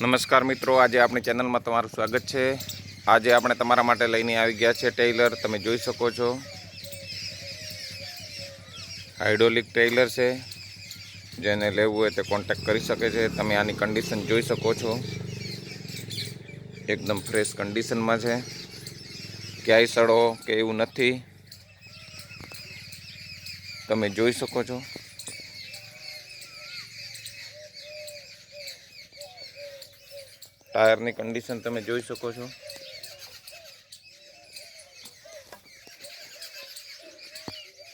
નમસ્કાર મિત્રો, આજે આપણી ચેનલમાં તમારું સ્વાગત છે। આજે આપણે તમારા માટે લઈને આવી ગયા છે ટેલર। તમે જોઈ શકો છો હાઇડ્રોલિક ટેલર છે। જેને લેવું હોય તે કોન્ટેક્ટ કરી શકે છે। તમે આની કન્ડિશન જોઈ શકો છો, એકદમ ફ્રેશ કન્ડિશનમાં છે, ક્યાંય સડો કે એવું નથી, તમે જોઈ શકો છો। टायरनी कंडीशन तमे जोई सको छो।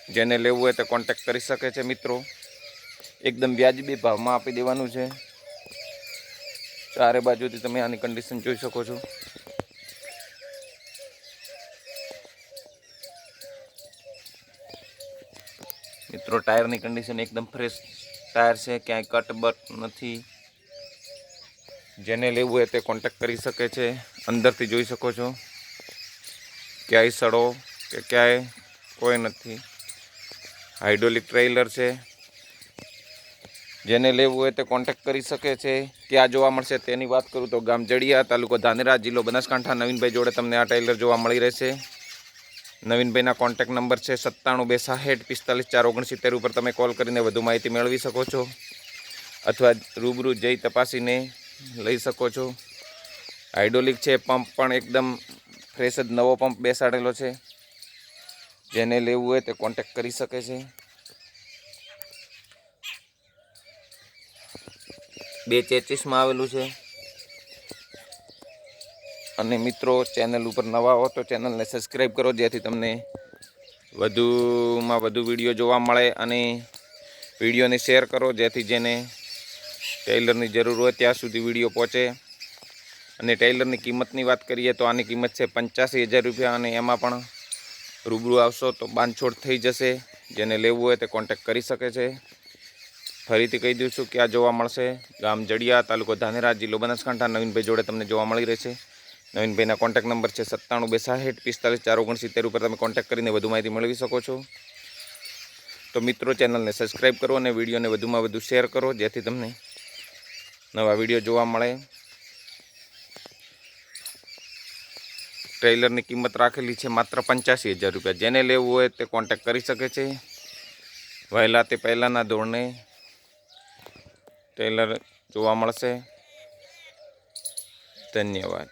जेने लेवुं होय ते कॉन्टेक्ट करी सके छे मित्रों। एकदम व्याजबी भाव में आपी देवानुं छे। चारे बाजुथी तमे आनी कंडीशन जोई सको छो। मित्रों, टायरनी कंडीशन एकदम फ्रेश टायर छे, क्यांय कट बट नथी। जेने लेवुं होय ते कॉन्टेक्ट करी सके छे। अंदरथी जोई सको छो, क्यांय सड़ो के क्यांय कोई नथी। हाइड्रोलिक ट्रेलर छे। जेने लेवुं होय ते कॉन्टेक्ट करी सके छे। क्यां जोवा मळशे तेनी वात करूं तो गाम जड़िया, तालुको धानेरा, जिल्लो बनासकांठा। नवीनभाई जोड़े तमने आ ट्रेलर जोवा मळी रहेशे। नवीनभाईना कॉन्टेक्ट नंबर है 9726645469 पर तमे कॉल करीने वधु माहिती मेळवी सको छो, अथवा रूबरू जई तपासीने लई सको छो। हाइड्रोलिक है, पंप पण एकदम फ्रेश ज नवो पंप बेसाडेलो छे। जेने लेवुं होय ते कॉन्टेक्ट करी सके छे। 2 में आवेलुं छे। अने मित्रों, चेनल पर नवा हो तो चेनल ने सब्सक्राइब करो, जेथी तमने वधुमां वधु विडियो जोवा मळे। अने विडियो ने शेर करो, जेथी जेने टेलरनी जरूर होय त्यां सुधी विडियो पहोंचे। अने टेलरनी किंमतनी वात करीए तो आनी किंमत छे 85,000 रुपया। अने एमां पण रूबरू आवशो तो बांधछोड़ थई जशे। जेने लेवुं होय ते कॉन्टेक्ट करी सके छे। फरीथी कही दऊं छुं कि आ जोवा मळशे गाम जड़िया, तालुको धानेरा, जिल्लो बनासकांठा। नवीनभाई जोड़े तमने जोवा मळी रहेशे। नवीनभाईना कॉन्टेक्ट नंबर है 9726645469 पर तमे कॉन्टेक्ट करीने वधु माहिती मेळवी सको छो। तो मित्रों, चेनल ने सब्सक्राइब करो और विडियो ने वधुमां वधु शेर करो, जेथी तमने नवा विडियो जोवा मळे। ट्रेलरनी किंमत राखेली है मात्र 85,000 रुपया। जेने लेवुं होय ते कॉन्टेक्ट करी सके छे। वहेला ते पहेलाना धोरणे ट्रेलर जोवा मळशे। धन्यवाद।